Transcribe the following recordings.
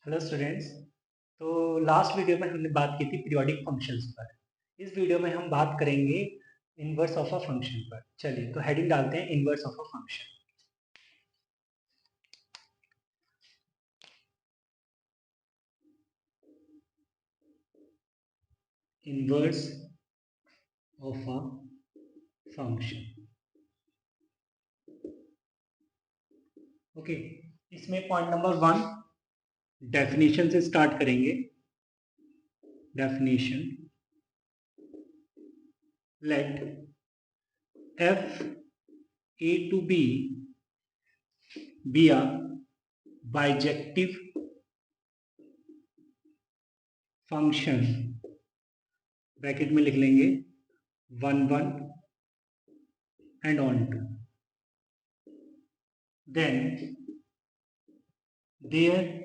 Hello students. तो last video में हमने बात की थी पीरियोडिक फंक्शंस पर। इस वीडियो में हम बात करेंगे इनवर्स ऑफ अ फंक्शन पर। चलिए तो हेडिंग डालते हैं inverse of a function. Inverse of a function. Okay, इसमें पॉइंट नंबर 1 डेफिनेशन से स्टार्ट करेंगे। Definition, let f A to B a bijective function. Bracket में लिख लेंगे 1 1 and on to. Then there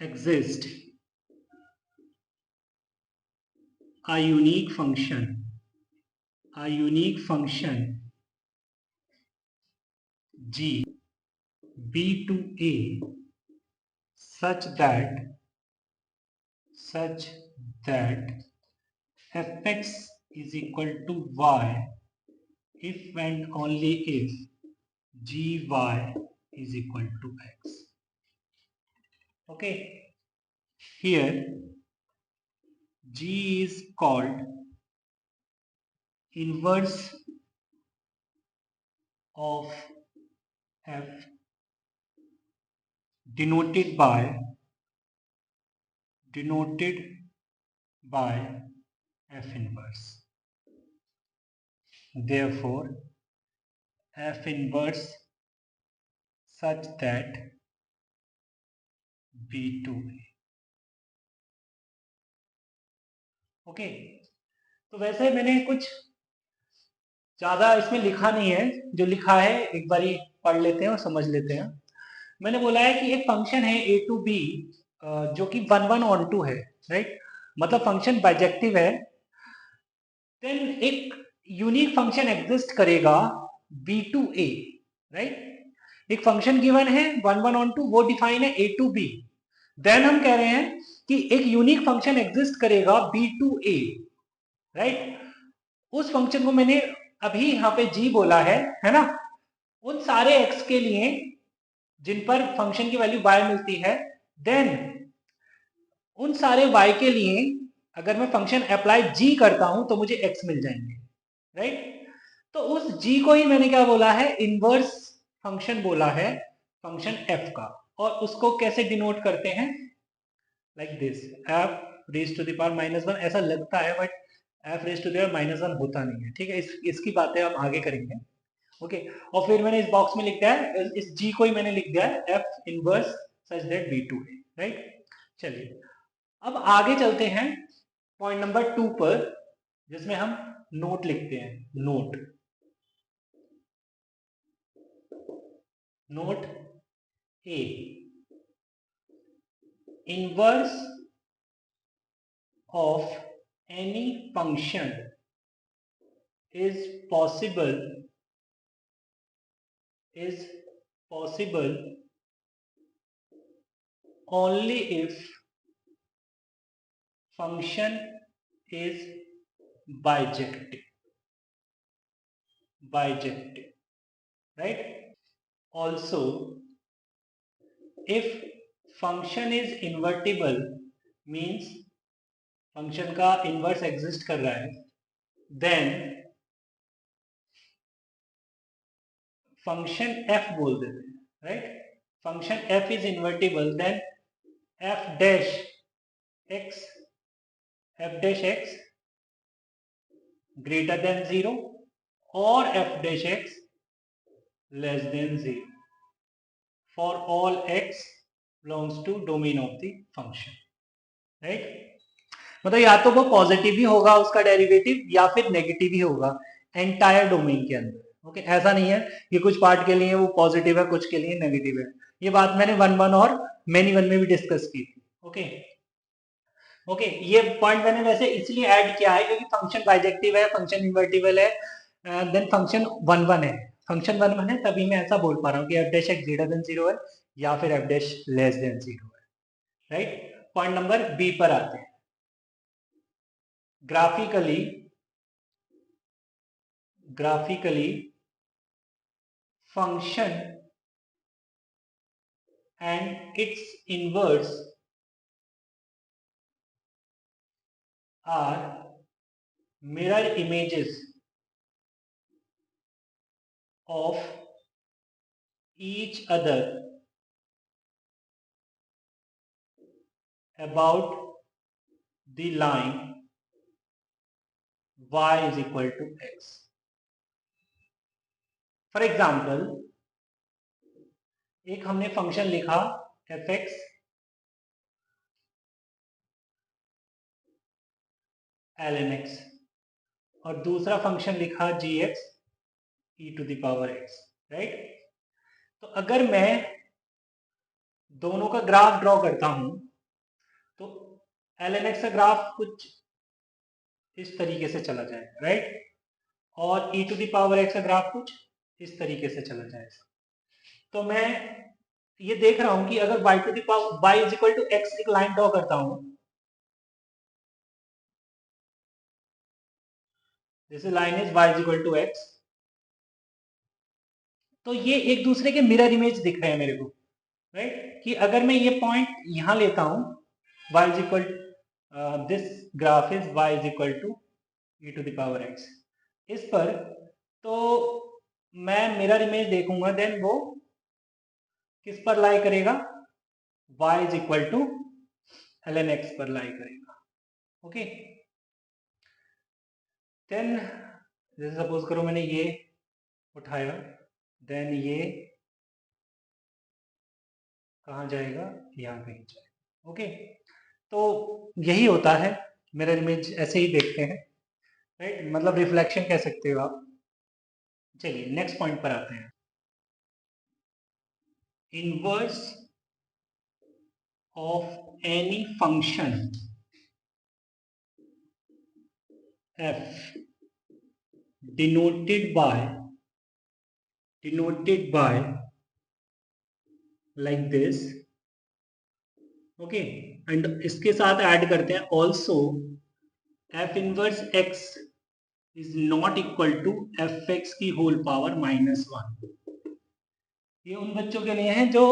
exists a unique function g b to a such that fx is equal to y if and only if gy is equal to x. Okay, here g is called inverse of f denoted by f inverse. Therefore, f inverse such that b2a. Okay, तो वैसे मैंने कुछ ज़्यादा इसमें लिखा नहीं है। जो लिखा है एक बारी पढ़ लेते हैं और समझ लेते हैं। मैंने बोला है कि एक फंक्शन है a टू b जो कि 1 1 on 2 है, राइट। मतलब फंक्शन बाइजेक्टिव है। देन एक यूनिक फंक्शन एग्जिस्ट करेगा b टू a, राइट। एक फंक्शन गिवन है 1 1 on 2, वो डिफाइन है a टू b। देन हम कह रहे हैं कि एक यूनिक फंक्शन एग्जिस्ट करेगा b टू a, राइट। उस फंक्शन को मैंने अभी यहाँ पे g बोला है ना। उन सारे x के लिए जिन पर फंक्शन की वैल्यू y मिलती है, देन उन सारे y के लिए अगर मैं फंक्शन अप्लाई g करता हूं तो मुझे x मिल जाएंगे, राइट। तो उस g को ही मैंने क्या बोला है, इनवर्स फंक्शन बोला है फंक्शन f का। और उसको कैसे डिनोट करते हैं, like this, f raise to the power -1। ऐसा लगता है but f raise to the power -1 होता नहीं है, ठीक है। इसकी बातें हम आगे करेंगे। ओके, और फिर मैंने इस बॉक्स में लिख दिया है, इस g को ही मैंने लिख दिया है f inverse such that b2a, right. चलिए अब आगे चलते हैं पॉइंट नंबर 2 पर, जिसमें हम नोट लिखते हैं। Note A, inverse of any function is possible only if function is bijective, right? Also, if function is invertible, means function का inverse exist कर रहा है, then function f बोल देते हैं, right? function f is invertible, then f dash x greater than 0 or f dash x less than 0 for all x belongs to domain of the function, right? मतलब या तो वो पॉजिटिव ही होगा उसका derivative या फिर नेगेटिव ही होगा एंटायर डोमेन के अंदर। ओके, ऐसा नहीं है कि कुछ पार्ट के लिए वो पॉजिटिव है, कुछ के लिए नेगेटिव है। ये बात मैंने 1 1 और मेनी 1 में भी डिस्कस की थी। ओके, ये पॉइंट मैंने वैसे इसलिए ऐड किया है क्योंकि फंक्शन बाइजेक्टिव है, फंक्शन इन्वर्टिबल है, देन फंक्शन 1 1 है। फंक्शन 1 1 है तभी मैं ऐसा बोल पा रहा हूँ कि f dash x greater then 0 है या फिर f डैश लेस देन 0 है। राइट। पॉइंट नंबर बी पर आते हैं। Graphically function and its inverse are mirror images of each other about the line y is equal to x. For example, एक हमने function लिखा fx ln x और दूसरा function लिखा gx e to the power x, right. तो अगर मैं दोनों का ग्राफ ड्रॉ करता हूं तो ln x का ग्राफ कुछ इस तरीके से चला जाएगा, राइट, और e to the power x का ग्राफ कुछ इस तरीके से चला जाएगा। तो मैं ये देख रहा हूं कि अगर y to the power y is equal to x एक लाइन ड्रॉ करता हूं, this line is y is equal to x, तो ये एक दूसरे के मिरर इमेज दिख रहे हैं मेरे को, राइट, कि अगर मैं ये पॉइंट यहां लेता हूं y is equal this graph is y is equal to e to the power x इस पर, तो मैं मिरर इमेज देखूंगा, देन वो किस पर लाई करेगा, y is equal to ln x पर लाई करेगा। ओके, देन जैसे सपोज करो मैंने ये उठाया, देन ये कहाँ जाएगा, यहाँ कहीं जाएगा। ओके, तो यही होता है, मिरर इमेज ऐसे ही देखते हैं, राइट, मतलब रिफ्लेक्शन कह सकते हो आप। चलिए नेक्स्ट पॉइंट पर आते हैं। Inverse of any function f denoted by like this, okay, and इसके साथ ऐड करते हैं also f inverse x is not equal to F x की होल पावर -1। ये उन बच्चों के लिए है जो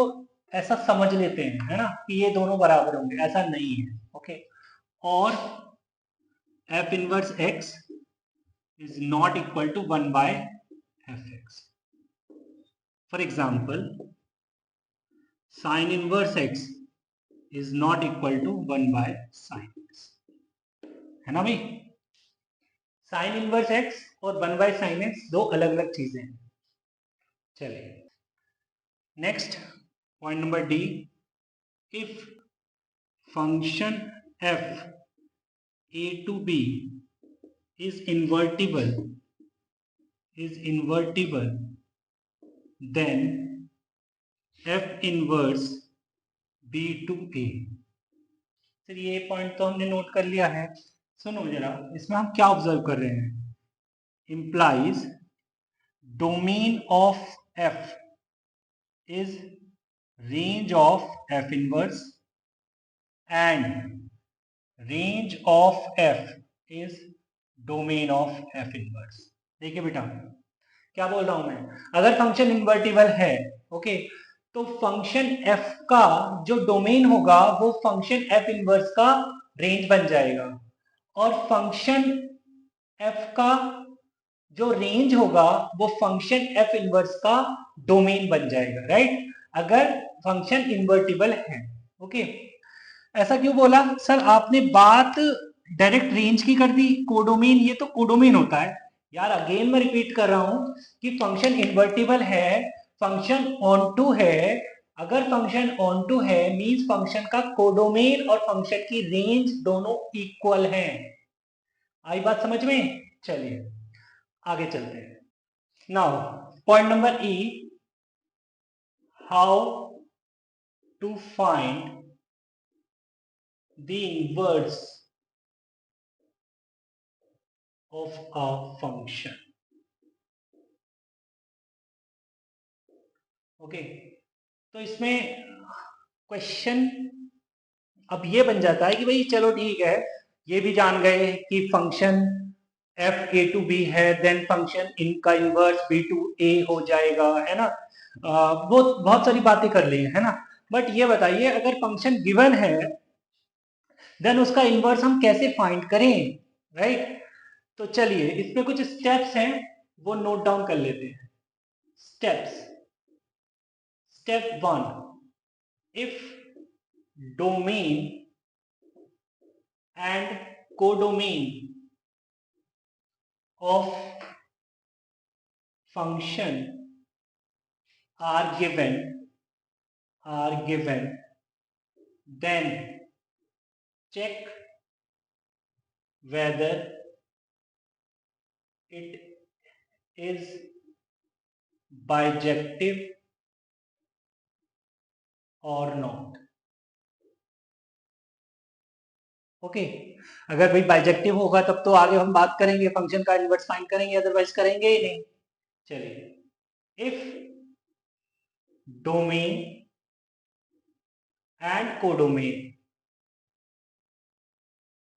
ऐसा समझ लेते हैं, है ना, कि ये दोनों बराबर होंगे, ऐसा नहीं है। ओके, और f inverse x is not equal to 1 by fx. For example, sin inverse x is not equal to 1 by sin x, है ना भाई। sin इनवर्स x और 1 by sin x दो अलग अलग चीजें हैं। चलिए next point number D, if function f a to b is invertible then f inverse b to a। फिर ये पॉइंट तो हमने नोट कर लिया है, सुनो जरा, इसमें हम क्या ऑब्जर्व कर रहे हैं, implies domain of f is range of f inverse and range of f is domain of f inverse। देखिए बेटा क्या बोल रहा हूं मैं, अगर फंक्शन इन्वर्टिबल है, ओके, तो फंक्शन f का जो डोमेन होगा वो फंक्शन f इनवर्स का रेंज बन जाएगा, और फंक्शन f का जो रेंज होगा वो फंक्शन f इनवर्स का डोमेन बन जाएगा, राइट, अगर फंक्शन इन्वर्टिबल है। ओके, ऐसा क्यों बोला सर आपने, बात डायरेक्ट रेंज की कर दी, कोडोमेन, ये तो कोडोमेन होता है यार। अगेन मैं रिपीट कर रहा हूं कि फंक्शन इन्वर्टिबल है, फंक्शन ऑन टू है, अगर फंक्शन ऑन टू है मींस फंक्शन का कोडोमेन और फंक्शन की रेंज दोनों इक्वल हैं। आई बात समझ में। चलिए आगे चलते हैं। Now point number E, how to find the inverse of a function। Okay, तो इसमें क्वेश्चन अब ये बन जाता है कि भाई चलो ठीक है, ये भी जान गए कि function f A to B है, देन फंक्शन इनका इनवर्स बी टू ए हो जाएगा, है ना। वो बहुत सारी बातें कर ली है ना। बट ये बताइए, अगर फंक्शन गिवन है देन उसका इनवर्स हम कैसे फाइंड करें, राइट। तो चलिए इसमें कुछ स्टेप्स हैं, वो नोट डाउन कर लेते हैं। Steps. Step one, if domain and codomain of function are given, then check whether it is bijective or not. Okay अगर भाई बाइजेक्टिव होगा तब तो आगे हम बात करेंगे, फंक्शन का इनवर्स फाइंड करेंगे, अदरवाइज करेंगे ही नहीं। चलिए, if domain and codomain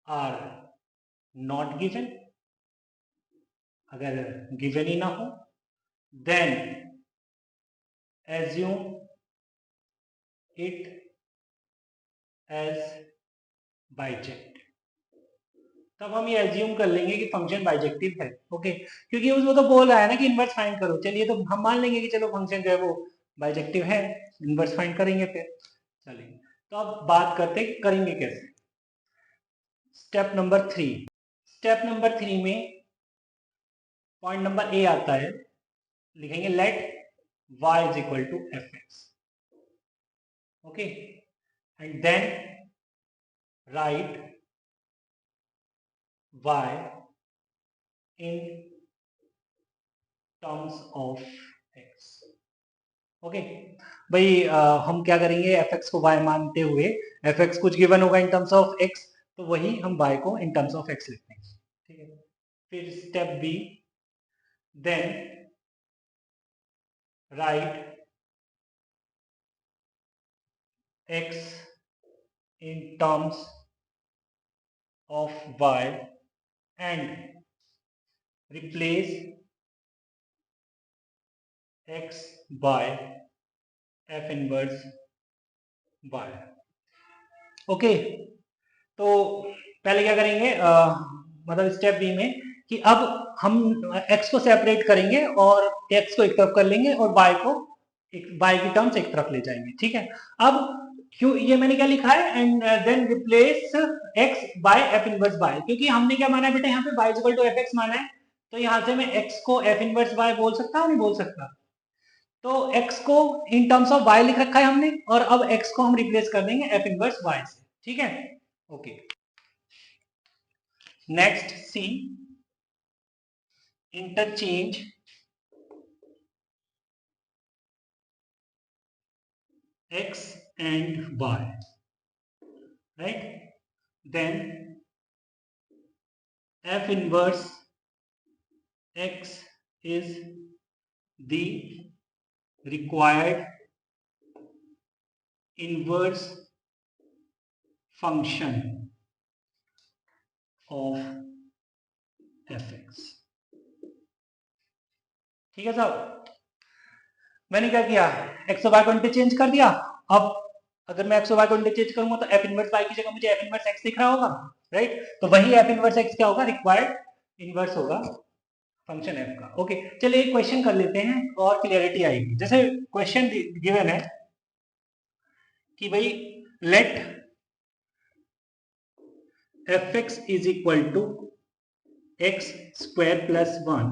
are not given, अगर गिवन ही ना हो, then assume it as bijective. तब हम ये एज्यूम कर लेंगे कि फंक्शन बाइजेक्टिव है, ओके क्योंकि उसमें तो बोल रहा है ना कि इनवर्स फाइंड करो। चलिए तो हम मान लेंगे कि चलो फंक्शन जो है वो बाइजेक्टिव है, इनवर्स फाइंड करेंगे फिर। चलिए तो अब बात करते करेंगे कैसे। Step number 3। स्टेप नंबर 3 में पॉइंट नंबर ए आता है, लिखेंगे let y is equal to F x, okay and then write y in terms of x, okay भाई हम क्या करेंगे, एफ एक्स को y मानते हुए, एफ एक्स कुछ गिवन होगा इन टर्म्स ऑफ x, तो वही हम y को इन टर्म्स ऑफ x लिख देंगे, ठीक है। फिर step B, then write x in terms of y and replace x by f inverse y, okay तो पहले क्या करेंगे, मतलब स्टेप बी में कि अब हम x को सेपरेट करेंगे और x को एक तरफ कर लेंगे और y को y की टर्म्स एक तरफ ले जाएंगे, ठीक है। अब क्यों ये मैंने क्या लिखा है, and then replace x by f inverse y, क्योंकि हमने क्या माना है बेटा, यहाँ पे y equal to F x माना है, तो यहाँ से मैं x को f इनवर्स y बोल सकता हूँ, नहीं बोल सकता। तो x को इन टर्म्स ऑफ y लिख रखा है हमने, और अब x को हम रिप्लेस कर देंगे f इनवर्स y से, ठीक है। Okay next C, interchange x and y, right, then f inverse x is the required inverse function of fx, ठीक है साहब। मैंने क्या किया, एक्स और वाई को इंटरचेंज कर दिया। अब अगर मैं एक्स और वाई को इंटरचेंज करूंगा तो एफ इनवर्स वाई की जगह मुझे एफ इनवर्स एक्स दिख रहा होगा, राइट। तो वही एफ इनवर्स एक्स क्या होगा, रिक्वायर्ड इनवर्स होगा फंक्शन एफ का, ओके। चलिए एक क्वेश्चन कर लेते हैं और क्लियरिटी आएगी। जैसे क्वेश्चन गिवन है कि भाई let f x is equal to x square plus 1,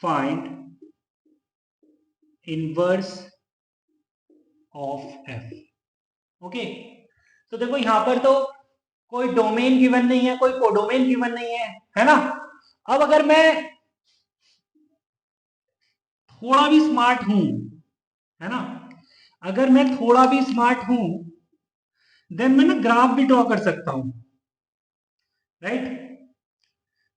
find inverse of f, okay. तो देखो यहां पर तो कोई डोमेन गिवन नहीं है, कोई कोडोमेन गिवन नहीं है ना। अब अगर मैं थोड़ा भी स्मार्ट हूं, है ना, अगर मैं थोड़ा भी स्मार्ट हूं देन मैं ना ग्राफ भी ड्रॉ कर सकता हूं, राइट।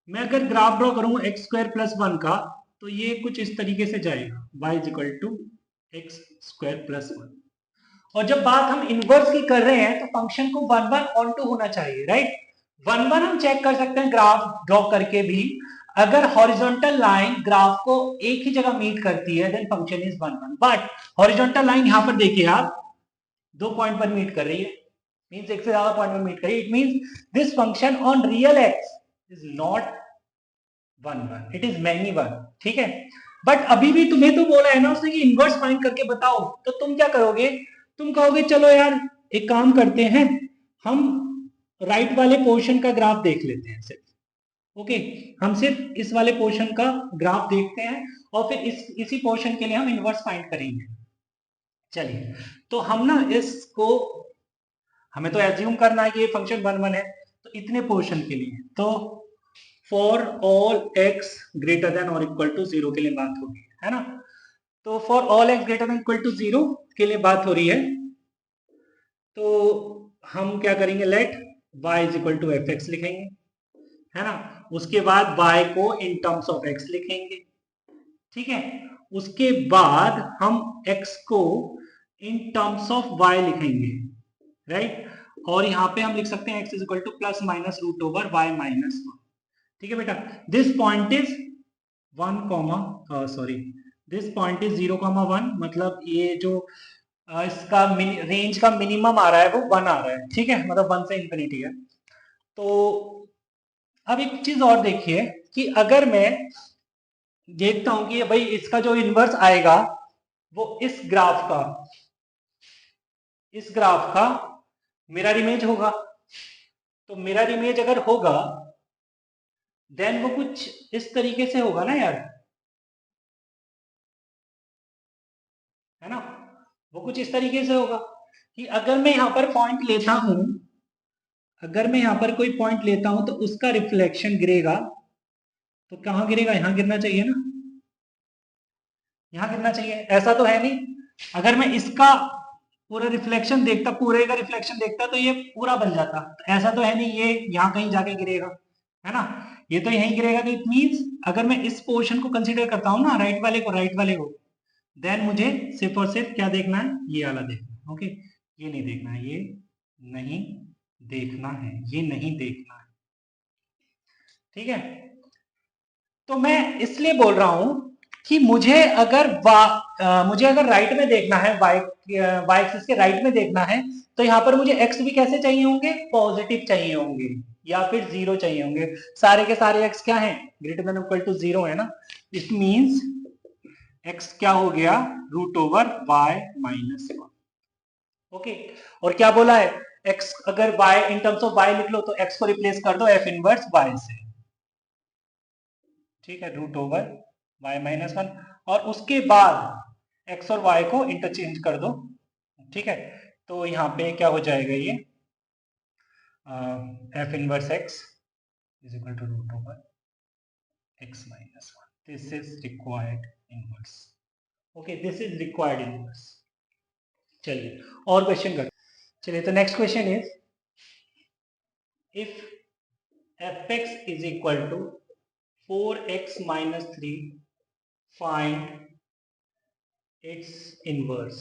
मैं अगर ग्राफ ड्रॉ करूंगा एक्स स्क्वायर प्लस 1 का, तो ये कुछ इस तरीके से जाएगा, y is equal to x square plus 1। और जब बात हम इनवर्स की कर रहे हैं तो फंक्शन को 1 1 ऑन टू होना चाहिए, राइट। 1 1 हम चेक कर सकते हैं ग्राफ ड्रॉ करके भी। अगर हॉरिजॉन्टल लाइन ग्राफ को एक ही जगह मीट करती है then function is 1 1। But horizontal line यहां पर देखिए आप 2 पॉइंट पर मीट कर रही है, मींस एक से ज्यादा पॉइंट पर मीट कर रही है। It means this function on real x is not 1 1, it is many 1, ठीक है। बट अभी भी तुम्हें तो बोला है ना उसने कि इनवर्स फाइंड करके बताओ, तो तुम क्या करोगे, तुम कहोगे चलो यार एक काम करते हैं, हम राइट वाले पोर्शन का ग्राफ देख लेते हैं सिर्फ। ओके, हम सिर्फ इस वाले पोर्शन का ग्राफ देखते हैं और फिर इसी पोर्शन के लिए हम इनवर्स फाइंड करेंगे। चलिए, तो हम ना इसको, हमें तो एज्यूम करना है कि ये फंक्शन 1 1 है, तो इतने पोर्शन के लिए तो for all x greater than और इक्वल टू 0 के लिए बात होगी, है ना। तो for all x greater than equal to 0 के लिए बात हो रही है, तो हम क्या करेंगे, let y is equal to F x लिखेंगे, है ना। उसके बाद y को इन टर्म्स ऑफ x लिखेंगे, ठीक है। उसके बाद हम x को इन टर्म्स ऑफ y लिखेंगे, राइट। और यहां पे हम लिख सकते हैं x is equal to plus minus root over y minus 1, ठीक है बेटा। This point is 1 comma sorry this point is 0 comma 1, मतलब ये जो इसका रेंज का मिनिमम आ रहा है वो 1 आ रहा है, ठीक है, मतलब 1 से इंफिनिटी है। तो अब एक चीज और देखिए कि अगर मैं देखता हूं कि भाई इसका जो इनवर्स आएगा वो इस ग्राफ का मिरर इमेज होगा, तो मिरर इमेज अगर होगा देन वो कुछ इस तरीके से होगा ना यार, है ना। वो कुछ इस तरीके से होगा कि अगर मैं यहां पर पॉइंट लेता हूं, अगर मैं यहां पर कोई पॉइंट लेता हूं तो उसका रिफ्लेक्शन गिरेगा, तो कहां गिरेगा, यहां गिरना चाहिए ना, यहां गिरना चाहिए, ऐसा तो है नहीं। अगर मैं इसका पूरा रिफ्लेक्शन देखता, पूरे का रिफ्लेक्शन देखता तो ये पूरा बन जाता, तो ऐसा तो है नहीं, ये यहां कहीं जाके गिरेगा, है ना, ये तो यहीं गिरेगा। तो इट मींस अगर मैं इस पोर्शन को कंसीडर करता हूं ना, राइट वाले को, देन मुझे सिर्फ और सिर्फ क्या देखना है, ये वाला देखना है, ओके। ये नहीं देखना है, ये नहीं देखना है, ये नहीं देखना है, ठीक है। तो मैं इसलिए बोल रहा हूं कि मुझे अगर राइट में देखना है, वाई एक्सिस के राइट में देखना है, तो यहाँ पर मुझे एक्स भी कैसे चाहिए होंगे, पॉजिटिव चाहिए होंगे या फिर 0 चाहिए होंगे। सारे के सारे एक्स क्या है, ग्रेटर देन इक्वल टू 0 है ना। इट मींस एक्स क्या हो गया, root over y minus 1, okay. और क्या बोला है, एक्स अगर y in terms of y लिख लो तो x को रिप्लेस कर दो f इनवर्स y से, ठीक है, रूट ओवर y माइनस 1। और उसके बाद x और y को इंटरचेंज कर दो, ठीक है। तो यहाँ पे क्या हो जाएगा, ये f inverse x is equal to root over x minus 1। This is required inverse, okay, this is required inverse. चलिए और क्वेश्चन करते, चलिए तो next question is if fx is equal to 4x minus 3 find its inverse,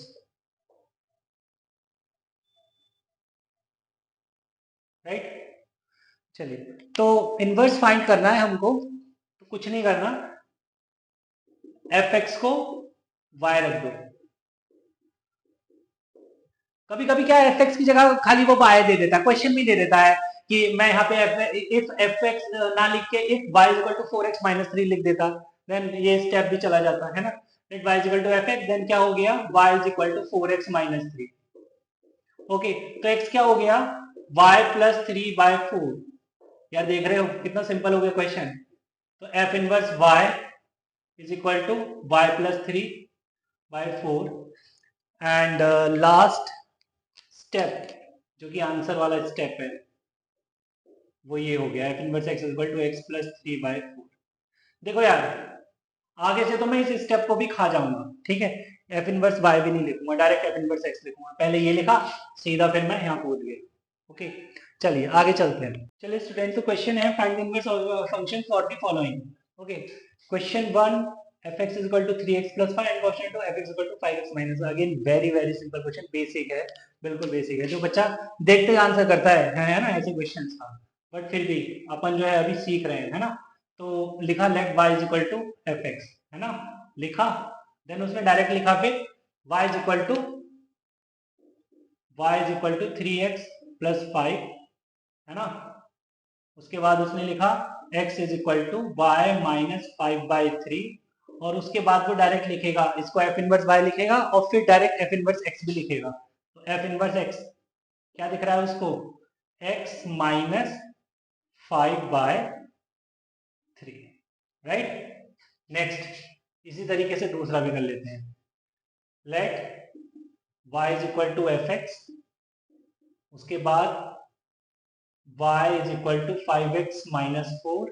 right. चलिए, तो inverse find करना है हमको, तो कुछ नहीं करना, fx को y रख दो। कभी कभी क्या है, fx की जगह खाली वो y दे देता है, क्वेश्चन भी दे देता है कि मैं यहाँ पे इफ fx ना लिख के if y is equal to 4x minus 3 लिख देता, देन ये स्टेप भी चला जाता है ना। If y is equal to fx then क्या हो गया, y is equal to 4x minus 3, okay. तो x क्या हो गया, y plus 3 by 4। यार देख रहे हो कितना सिंपल हो गया क्वेश्चन। तो f inverse y is equal to y plus 3 by 4 and last step जो कि आंसर वाला स्टेप है वो ये हो गया, f inverse x equal to x plus 3 by 4। देखो यार आगे से तो मैं इस स्टेप को भी खा जाऊंगा, ठीक है, f इनवर्स y भी नहीं लिखूंगा, डायरेक्ट f इनवर्स x लिखूंगा, पहले ये लिखा सीधा फिर मैं यहाँ कूद गया, ओके। चलिए आगे चलते हैं। चलिए स्टूडेंट, तो क्वेश्चन है find inverse of function for the following, okay. Question 1 fx is equal to 3x plus 5 and question 2 fx equal to 5x minus, again very very simple question, basic है, बिल्कुल basic है, जो बच्चा देखते ही answer करता है ना, ऐसे क्वेश्चन था। बट फिर भी अपन जो है अभी सीख रहे हैं, है ना। तो लिखा let y is equal to fx, है ना, लिखा, देन उसने डायरेक्ट लिखा फिर y is equal to 3x plus 5, है ना। उसके बाद उसने लिखा x is equal to y minus 5/3, और उसके बाद वो डायरेक्ट लिखेगा, इसको f इनवर्स y लिखेगा और फिर डायरेक्ट f इनवर्स x भी लिखेगा। तो f इनवर्स x क्या दिख रहा है उसको, x माइनस 5/3, राइट। नेक्स्ट इसी तरीके से दूसरा भी कर लेते हैं, let y is equal to fx, उसके बाद y is equal to 5x minus 4,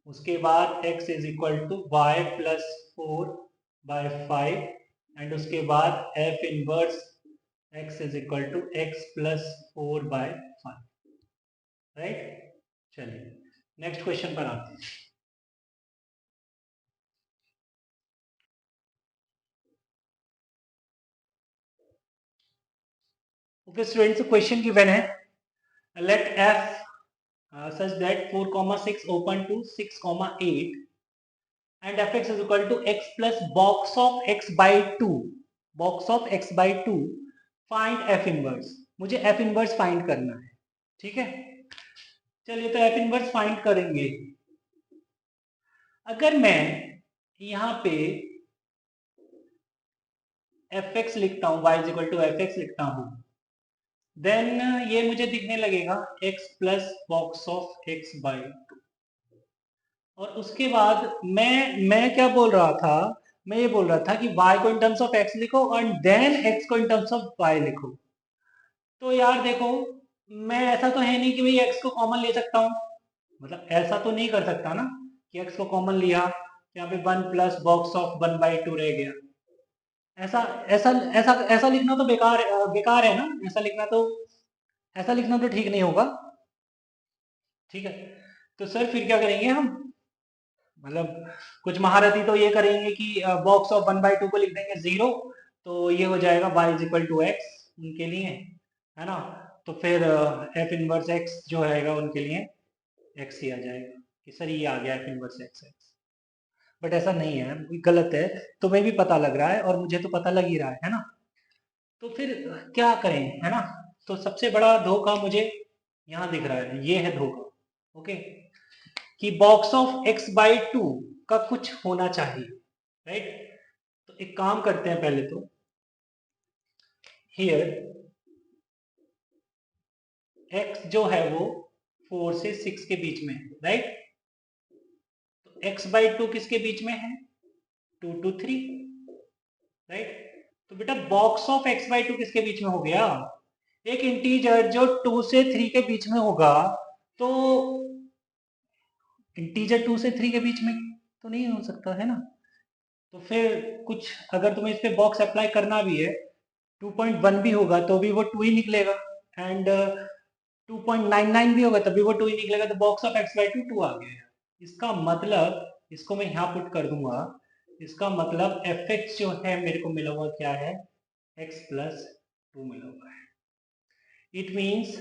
उसके बाद x is equal to y plus 4/5, and उसके बाद f inverse x is equal to x plus 4/5, right. चलिए नेक्स्ट क्वेश्चन पर आते हैं। ओके स्टूडेंट्स, क्वेश्चन गिवन है, let f such that 4,6 open to 6,8 and fx is equal to x plus box of x by 2, box of x by 2, find f inverse, मुझे f inverse find करना है, ठीक है। चलिए तो f inverse find करेंगे। अगर मैं यहाँ पे fx लिखता हूँ, y is equal to fx लिखता हूँ, देन ये मुझे दिखने लगेगा x plus box of x by 2, और उसके बाद मैं क्या बोल रहा था, मैं ये बोल रहा था कि y को इन टर्म्स ऑफ x लिखो और देन x को इन टर्म्स ऑफ y लिखो। तो यार देखो, मैं ऐसा तो है नहीं कि भाई x को कॉमन ले सकता हूँ, मतलब ऐसा तो नहीं कर सकता ना कि x को कॉमन लिया, यहाँ पे 1 प्लस बॉक्स ऑफ 1/2 रह गया। ऐसा ऐसा ऐसा ऐसा लिखना तो बेकार है ना, ऐसा लिखना तो ठीक नहीं होगा, ठीक है। तो सर फिर क्या करेंगे हम, मतलब कुछ महारथी तो ये करेंगे कि बॉक्स ऑफ 1/2 को लिख देंगे 0, तो ये हो जाएगा y is equal to x उनके लिए, है ना। तो फिर f इनवर्स x जो रहेगा उनके लिए x ही आ जाएगा कि सर ये आ गया f इनवर्स x। बट ऐसा नहीं है, गलत है, तुम्हें भी पता लग रहा है और मुझे तो पता लग ही रहा है ना। तो फिर क्या करें, है ना। तो सबसे बड़ा धोखा मुझे यहाँ दिख रहा है, ये है धोखा, ओके, कि बॉक्स ऑफ x बाई 2 का कुछ होना चाहिए, राइट। तो एक काम करते हैं, पहले तो हियर x जो है वो 4 से 6 के बीच में है, राइट। तो x बाई 2 किसके बीच में है, 2 to 3, राइट। तो बेटा बॉक्स ऑफ x बाई 2 किसके बीच में हो गया, एक इंटीजर जो 2 से 3 के बीच में होगा, तो इंटीजर 2 से 3 के बीच में तो नहीं हो सकता, है ना। तो फिर कुछ अगर तुम्हें इस पे बॉक्स अप्लाई करना भी है, 2.1 भी होगा तो भी वो 2 ही निकलेगा, एंड 2.99 भी होगा तभी वो 2 ही निकलेगा, तो बॉक्स ऑफ x बाई 2 2 आ गया। इसका मतलब, इसको मैं यहाँ पुट कर दूंगा, इसका मतलब fx जो है मेरे को मिला हुआ क्या है, x प्लस 2 मिला हुआ है। It means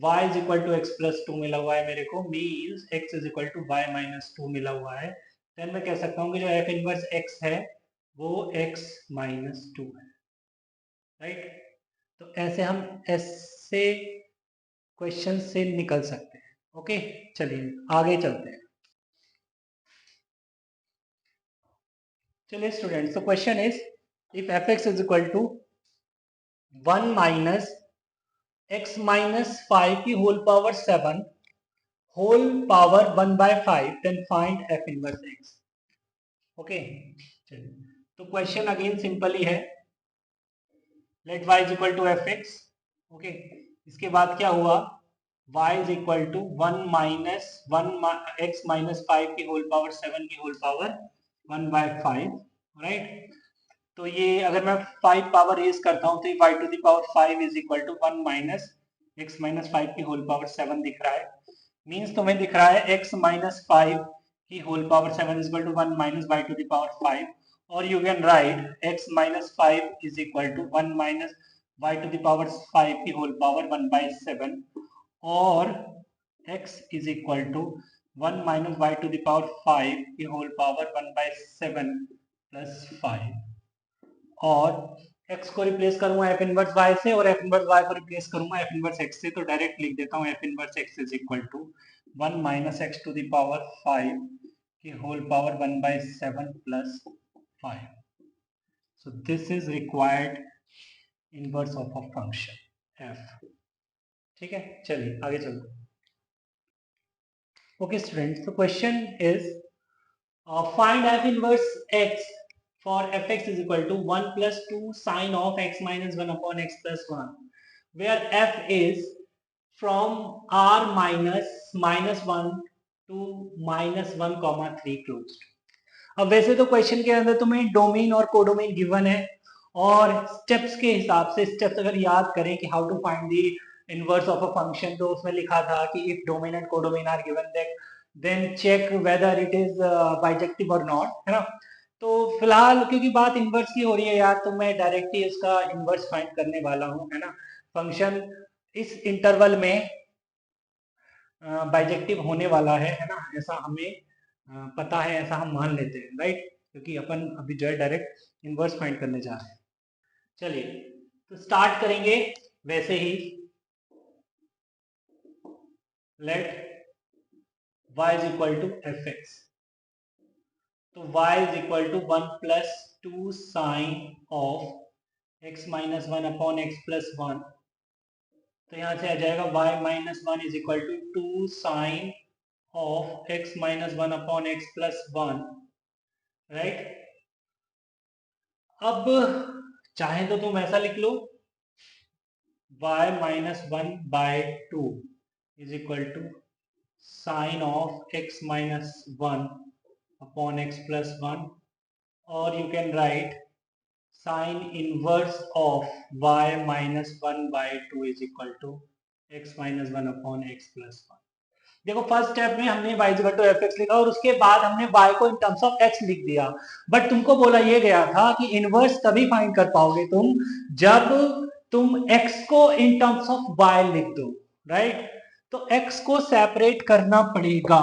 y is equal to x plus 2 मिला हुआ है मेरे को, means x is equal to y minus 2 मिला हुआ है। देन मैं कह सकता हूँ कि जो f इनवर्स x है वो x माइनस 2 है, राइट। तो ऐसे हम ऐसे क्वेश्चन से निकल सकते हैं, ओके। चलिए आगे चलते हैं। चलिए स्टूडेंट्स, तो question is if fx is equal to 1 minus x minus 5 की whole power 7 whole power 1/5, then find f inverse x, okay. चलिए तो क्वेश्चन अगेन सिंपल ही है, let y is equal to fx, okay. इसके बाद क्या हुआ, y is equal to 1 minus 1 x minus 5 की होल पावर 7 की होल पावर 1/5, राइट। तो ये अगर मैं 5 पावर रेज करता हूँ तो ये y to the power 5 is equal to 1 minus x minus 5 की होल पावर 7 दिख रहा है। मीन्स तुम्हें दिख रहा है x माइनस 5 की whole power 7 is equal to 1 minus y to the power 5, or you can write x minus 5 is equal to 1 minus y to the power 5 की whole power 1 by 7, और x is equal to 1 minus y to the power 5 की whole power 1 by 7 plus 5, और x को replace करूंगा f inverse y से और f inverse y को replace करूंगा f इनवर्स x से, तो डायरेक्ट लिख देता हूँ f inverse x is equal to 1 minus x to the power 5 की whole power 1 by 7 plus 5. So this is required inverse of a function f. ठीक है, चलिए आगे चलते हैं. Okay students, the question is find f inverse x for fx is equal to 1 plus 2 sine of x minus 1 upon x plus 1, where f is from r minus -1 to -1, 3 closed. अब वैसे तो question के अंदर तुम्हें domain और codomain given है, और steps के हिसाब से स्टेप्स अगर याद करें कि how to find the inverse of a function, तो उसमें लिखा था कि if domain and codomain are given then check whether it is bijective और नॉट, है ना. तो फिलहाल क्योंकि बात इनवर्स की हो रही है यार, तो मैं डायरेक्टली इसका इनवर्स फाइंड करने वाला हूँ, है ना. फंक्शन इस इंटरवल में बाइजेक्टिव होने वाला है ना, ऐसा हमें पता है, ऐसा हम मान लेते हैं, राइट, क्योंकि अपन अभी जो है डायरेक्ट इनवर्स फाइंड करने जा रहे हैं. चलिए तो स्टार्ट करेंगे वैसे ही. Let y is equal to F X, तो y is equal to 1 plus 2 sine of x minus 1 upon x plus 1, तो यहां से आ जाएगा y minus 1 is equal to 2 sine of x minus 1 upon x plus 1, right. अब चाहे तो तुम ऐसा लिख लो y minus 1 by 2 is equal to sine of x minus 1 upon x plus 1, और you can write sine inverse of y minus 1 by 2 is equal to x minus 1 upon x plus 1. देखो first step में हमने y equal to F x लिखा और उसके बाद हमने y को इन टर्म्स ऑफ x लिख दिया, बट तुमको बोला ये गया था कि इनवर्स तभी फाइंड कर पाओगे तुम जब तुम x को इन टर्म्स ऑफ y लिख दो, राइट. तो x को सेपरेट करना पड़ेगा,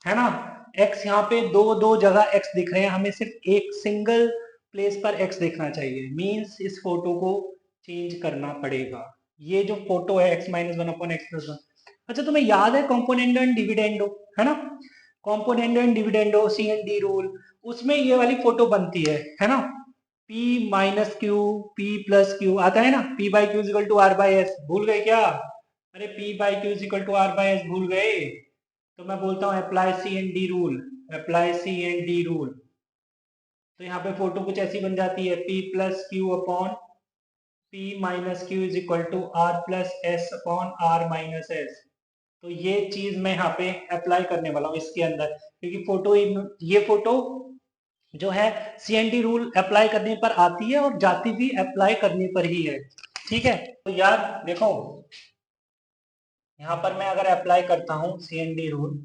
है ना. x यहाँ पे दो जगह x दिख रहे हैं, हमें सिर्फ एक सिंगल प्लेस पर x देखना चाहिए, मींस इस फोटो को चेंज करना पड़ेगा. ये जो फोटो है x minus 1 upon x plus 1, अच्छा तुम्हें याद है कॉम्पोनेंडो एंड डिविडेंडो, है ना. Componendo and dividendo CND rule, उसमें ये वाली फोटो बनती है ना. P minus q P plus q आता है ना, P by q equal to R by s, भूल गए क्या. अरे P by q equal to R by s भूल गए, तो मैं बोलता हूँ apply CND rule, apply CND rule. तो यहाँ पे फोटो कुछ ऐसी बन जाती है P plus q upon P minus q is equal to R plus s upon R minus s. तो ये चीज मैं यहाँ पे अप्लाई करने वाला हूँ इसके अंदर, क्योंकि फोटो ये फोटो जो है CND रूल अप्लाई करने पर आती है और जाती भी अप्लाई करने पर ही है, ठीक है. तो यार देखो यहाँ पर मैं अगर अप्लाई करता हूँ CND rule,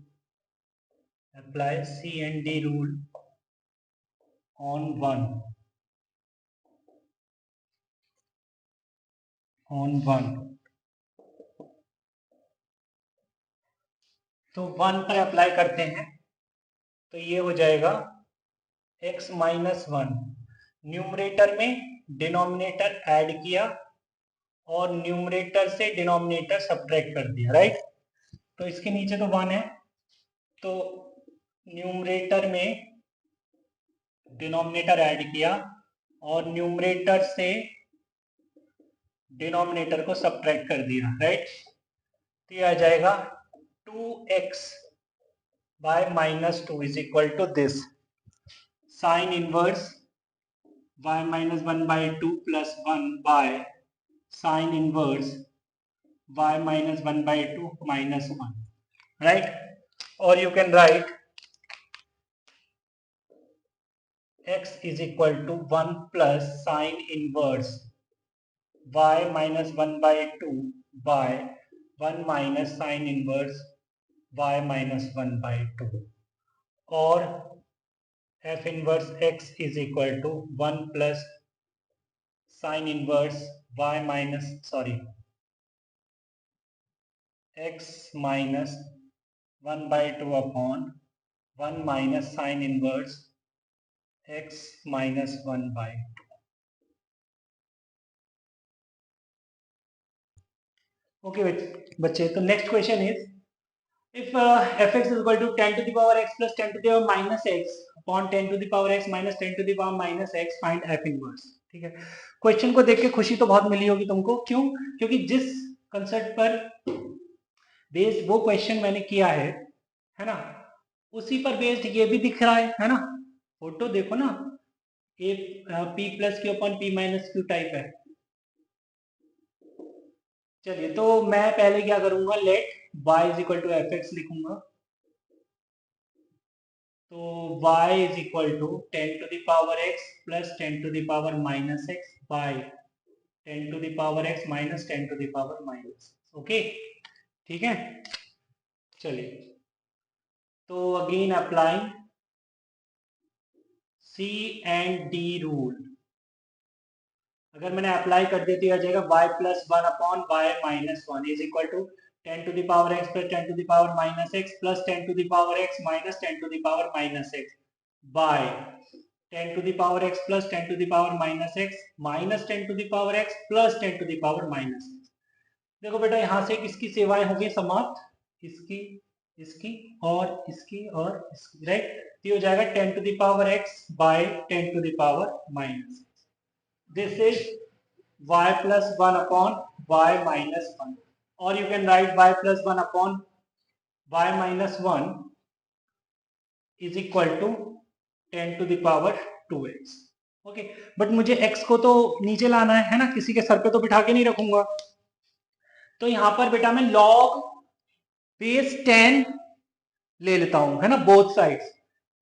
apply CND rule on 1, तो 1 पर अप्लाई करते हैं, तो ये हो जाएगा x माइनस 1, न्यूमरेटर में डिनोमिनेटर ऐड किया और न्यूमरेटर से डिनोमिनेटर सब्ट्रैक्ट कर दिया, राइट. तो इसके नीचे तो 1 है, तो न्यूमरेटर में डिनोमिनेटर ऐड किया और न्यूमरेटर से डिनोमिनेटर को सब्ट्रैक्ट कर दिया, राइट. तो ये आ जाएगा 2x by minus 2 is equal to this sine inverse y minus 1 by 2 plus 1 by sine inverse y minus 1 by 2 minus 1, right. और you can write x is equal to 1 plus sine inverse y minus 1 by 2 by 1 minus sine inverse y minus 1 by 2. और f inverse x is equal to 1 plus sine inverse y minus x minus 1/2 upon 1 minus sine inverse x minus 1/2. Okay बच्चे, तो next question is if fx is equal to 10 to the power x plus 10 to the power minus x upon 10 to the power x minus 10 to the power minus x find f inverse. ठीक है, question को देख के खुशी तो बहुत मिली होगी तुमको, क्यों? क्योंकि जिस कंसेप्ट पर बेस्ड वो क्वेश्चन मैंने किया है ना, उसी पर बेस्ड ये भी दिख रहा है ना, फोटो देखो ना, a p plus q upon p minus q type है. चलिए, तो मैं पहले क्या करूंगा, let y is equal to F x लिखूंगा. तो y is equal to 10 to the power x plus 10 to the power minus x by 10 to the power x minus 10 to the power minus. Okay, ठीक है. चलिए, तो again applying C and D rule. अगर मैंने apply कर दिया तो आ जाएगा y plus 1 upon y minus 1 is equal to 10 to the power x plus 10 to the power minus x plus 10 to the power x minus 10 to the power minus x by 10 to the power x plus 10 to the power minus x minus 10 to the power x plus 10 to the power minus x. देखो बेटा, यहाँ से किसकी सेवाएं होगी समाप्त, इसकी, इसकी और इसकी और इसकी, राइट. ये हो जाएगा 10 to the power x by 10 to the power minus. This is y plus 1 upon y minus 1, or you can write y plus 1 upon y minus 1 is equal to 10 to the power 2x. Okay, but मुझे x को तो नीचे लाना है ना, किसी के sir पे तो बिठा के नहीं रखूंगा. तो यहां पर बेटा मैं log बेस 10 ले लेता हूं, है ना, बोथ साइड्स.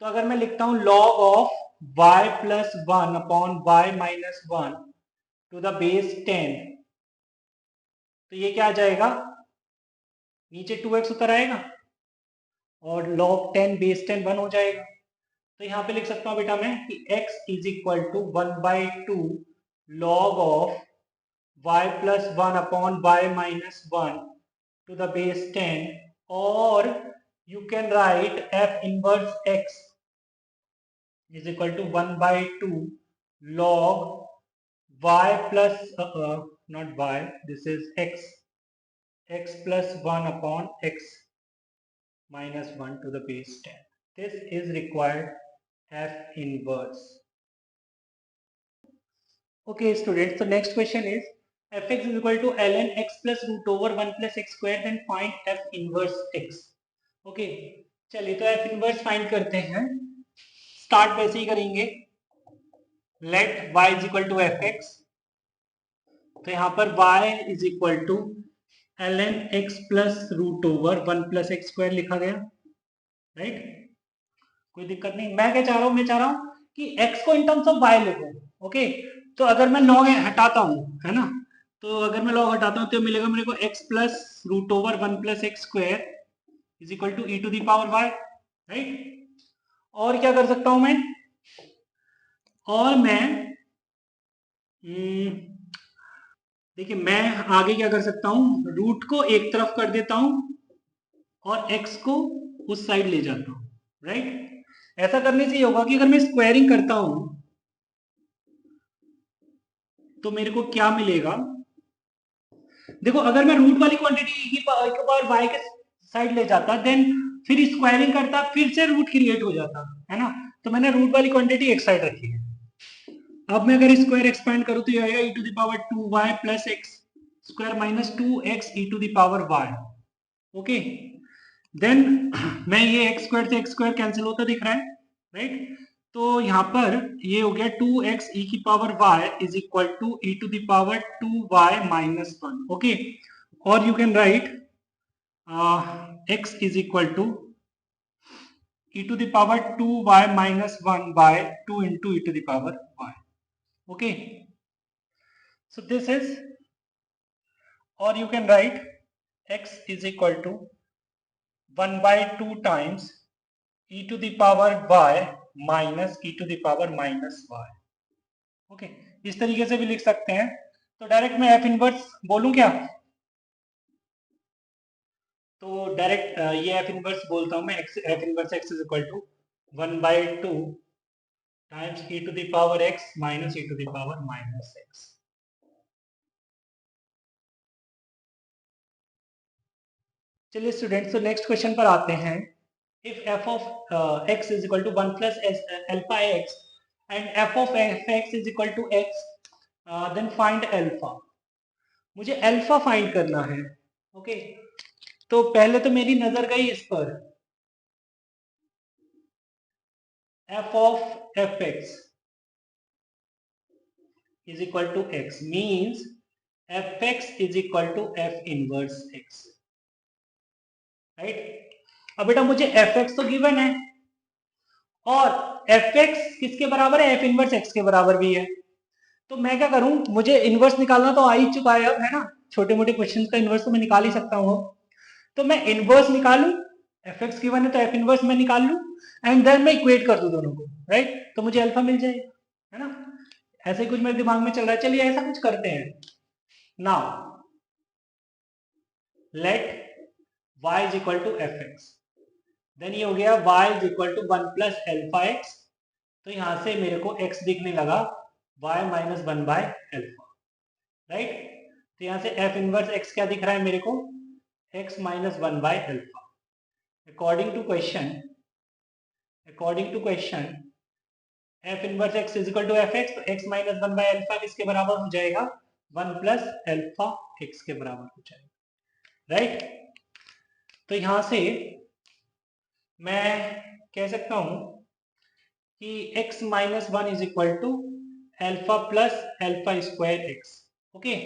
तो अगर मैं लिखता हूं log of y plus 1 upon y minus 1 to the base 10, तो ये क्या आ जाएगा, नीचे 2x उतर आएगा और log 10 बेस 10 1 हो जाएगा. तो यहाँ पे लिख सकता हूँ बेटा मैं कि x is equal to 1/2 log of y plus 1 upon y minus 1 to the base 10, और you can write f inverse x is equal to 1/2 log y plus not y, this is x plus 1 upon x minus 1 to the base 10. This is required f inverse. Okay students, so next question is fx is equal to ln x plus root over 1 plus x square, then find f inverse x. Okay, चलिए तो f inverse find करते हैं. Start वैसे ही करेंगे, let y is equal to fx. तो यहाँ पर y is equal to ln x plus root over 1 plus x square लिखा गया, राइट. कोई दिक्कत नहीं. मैं क्या चाह रहा हूँ, मैं चाह रहा हूँ कि x को इन टर्म्स ऑफ y लिखो. ओके, तो अगर मैं log हटाता हूँ, है ना, तो अगर मैं log हटाता हूँ तो मिलेगा मेरे को x plus root over 1 plus x square is equal to e to the power y, right. और क्या कर सकता हूं मैं, और मैं देखिए मैं आगे क्या कर सकता हूं, रूट को एक तरफ कर देता हूं और x को उस साइड ले जाता हूं, राइट. ऐसा करने से ये होगा कि अगर मैं स्क्वायरिंग करता हूं तो मेरे को क्या मिलेगा, देखो अगर मैं रूट वाली क्वांटिटी की पावर y के साइड ले जाता, देन फिर स्क्वायरिंग करता, फिर से रूट क्रिएट हो जाता, है ना. तो मैंने रूट वाली क्वांटिटी एक साइड रखी है. अब मैं अगर स्क्वायर एक्सपेंड करूं तो ये आएगा e to the power 2y plus x square minus 2x e to the power y. Okay, then मैं ये x स्क्वायर से x स्क्वायर कैंसिल होता दिख रहा है, राइट. तो यहाँ पर ये हो गया 2x e की power y is equal to e to the power 2y minus 1. Okay, और you can write x is equal to e to the power 2y minus 1 by 2 into e to the power y. Okay, so this is, or you can write x is equal to 1/2 times e to the power y minus e to the power minus y। Okay, इस तरीके से भी लिख सकते हैं। तो direct मैं f inverse बोलूं क्या? तो डायरेक्ट ये एफ इनवर्स बोलता हूं मैं, f inverse x is equal to 1/2 times e to the power x minus e to the power minus x। चलिए स्टूडेंट्स, तो नेक्स्ट क्वेश्चन पर आते हैं। If f of x is equal to 1 plus alpha x and f of fx is equal to x, then find alpha। मुझे alpha find करना है। Okay, तो पहले तो मेरी नजर गई इस पर, f of fx is equal to x means fx is equal to f inverse x, right. अब बेटा मुझे fx तो गिवन है और fx किसके बराबर है? f इनवर्स x के बराबर भी है। तो मैं क्या करूं, मुझे इनवर्स निकालना तो आ ही चुका है अब, है ना। छोटे मोटे क्वेश्चंस का इनवर्स तो मैं निकाल ही सकता हूं। तो मैं इनवर्स निकालूं, fx गिवन है तो f इनवर्स मैं निकाल लूं एंड देन मैं इक्वेट कर दूं दोनों को, राइट। तो मुझे अल्फा मिल जाएगा, है ना। ऐसे ही कुछ मेरे दिमाग में चल रहा है। चलिए ऐसा कुछ करते हैं। Now let y is equal to fx, देन ये हो गया y is equal to 1 plus alpha x। तो यहां से मेरे को x दिखने लगा y minus 1 by alpha, right. तो यहां से f इनवर्स x क्या दिख रहा है मेरे को? x minus 1 by alpha. According to question f inverse x is equal to fx, तो x माइनस 1 बाय एल्फा किसके बराबर हो जाएगा? 1 प्लस एल्फा x के बराबर हो जाएगा, राइट। तो यहां से मैं कह सकता हूं कि x minus 1 is equal to alpha plus alpha square x। Okay,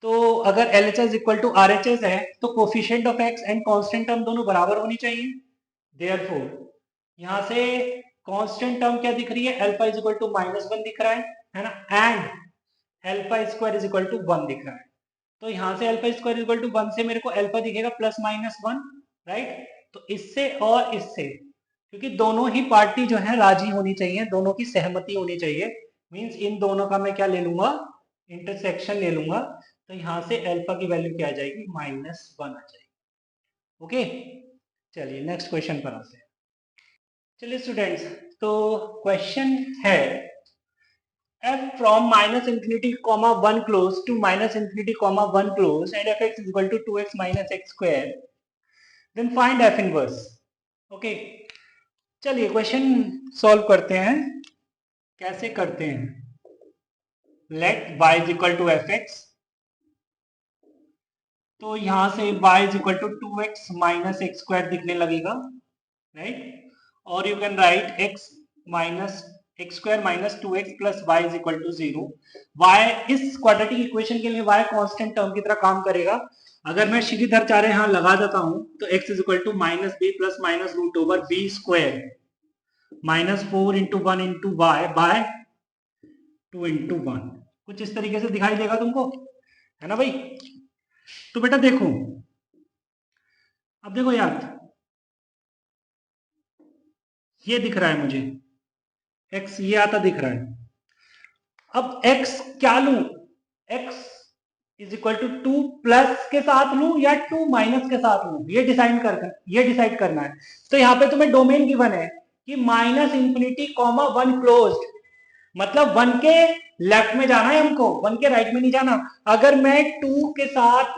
तो अगर LHS इक्वल टू RHS है तो coefficient of x and constant term दोनों बराबर होनी चाहिए। देयरफॉर यहां से कांस्टेंट टर्म क्या दिख रही है? अल्फा इज इक्वल टू -1 दिख रहा है ना, and alpha square is equal to 1 दिख रहा है। तो यहां से alpha square is equal to 1 से मेरे को अल्फा दिखेगा +-1, राइट। तो इससे और इससे, क्योंकि दोनों ही पार्टी जो है राजी होनी चाहिए, दोनों की सहमति होनी चाहिए, मींस इन दोनों का मैं क्या ले लूंगा? इंटरसेक्शन ले लूंगा। तो यहां से अल्फा की वैल्यू क्या आ जाएगी? -1 आ जाएगी। ओके, चलिए नेक्स्ट क्वेश्चन पर आते हैं। चलिए स्टूडेंट्स, तो क्वेश्चन है f from -infinity, 1 close to -infinity, 1 close and fx is equal to 2x minus x square, then find f inverse। Okay, चलिए क्वेश्चन सॉल्व करते हैं। कैसे करते हैं? Let y is equal to fx, तो यहां से y is equal to 2x minus x square दिखने लगेगा, राइट। और you can write x minus x square minus 2x plus y is equal to 0। y इस क्वाड्रेटिक इक्वेशन के लिए y constant term की तरह काम करेगा। अगर मैं श्रीधर चारे यहां लगा देता हूं तो x is equal to minus b plus minus root over b square minus 4 into 1 into y by 2 into 1। कुछ इस तरीके से दिखाई देगा तुमको, है ना भाई। तो बेटा देखो, अब देखो यार, ये दिख रहा है मुझे x, ये आता दिख रहा है। अब x क्या लू? x is equal to 2 plus के साथ लू या 2 माइनस के साथ लू, ये डिसाइड करना है। तो यहाँ पे तुम्हें डोमेन गिवन है कि -इंफिनिटी, 1 क्लोज्ड, मतलब 1 के लेफ्ट में जाना है हमको, 1 के राइट में नहीं जाना। अगर मैं 2 के साथ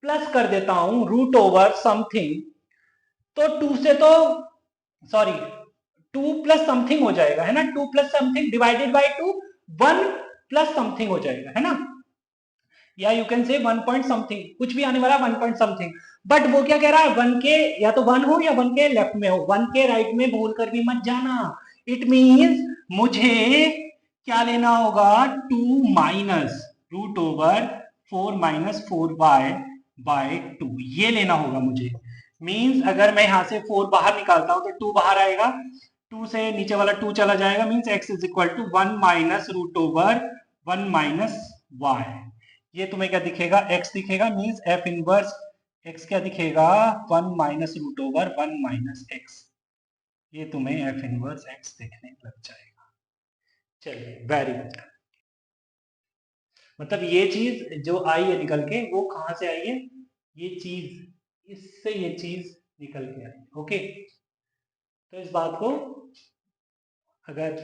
प्लस कर देता हूं रूट ओवर समथिंग, तो 2 से तो सॉरी 2 प्लस समथिंग हो जाएगा, है ना। 2 plus something divided by 2, 1 plus something हो जाएगा, है ना। या you can say 1 point something, कुछ भी आने वाला 1 पॉइंट समथिंग। बट वो क्या कह रहा है? 1 के या तो 1 हो या 1 के लेफ्ट में हो, 1 के राइट में बोल कर भी मत जाना। इट मींस मुझे क्या लेना होगा? 2 minus root over 4 minus 4y by 2, ये लेना होगा मुझे। मींस अगर मैं यहां से 4 बाहर निकालता हूं तो 2 बाहर आएगा, 2 से नीचे वाला 2 चला जाएगा, means x is equal to 1 minus root over 1 minus y। ये तुम्हें क्या दिखेगा? x दिखेगा, मींस f इनवर्स x क्या दिखेगा? 1 minus root over 1 minus x। ये तुम्हें एफ इनवर्स एक्स देखने लग जाएगा। चलिए वेरी गुड। मतलब ये चीज जो आई है निकल के, वो कहां से आई है? ये चीज, इससे ये चीज निकल के आई। ओके, तो इस बात को अगर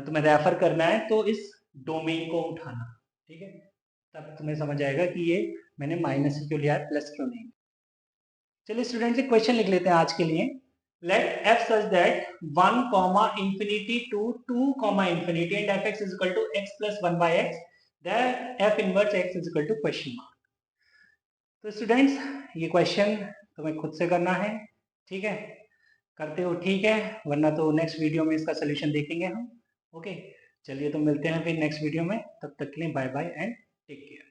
तुम्हें रेफर करना है तो इस डोमेन को उठाना, ठीक है, तब तुम्हें समझ आएगा कि ये मैंने माइनस क्यों लिया है, प्लस क्यों नहीं। चलिए स्टूडेंट्स, एक क्वेश्चन लिख लेते हैं आज के लिए। Let f such that 1 comma infinity to 2 comma infinity and f x is equal to x plus 1 by x, that f inverse x is equal to question mark. तो स्टूडेंट्स, ये question तुम्हें खुद से करना है, ठीक है? करते हो ठीक है, वरना तो नेक्स्ट वीडियो में इसका सोल्यूशन देखेंगे हम। ओके, चलिए तो मिलते हैं फिर नेक्स्ट वीडियो में, तब तक के लिए bye bye and take care.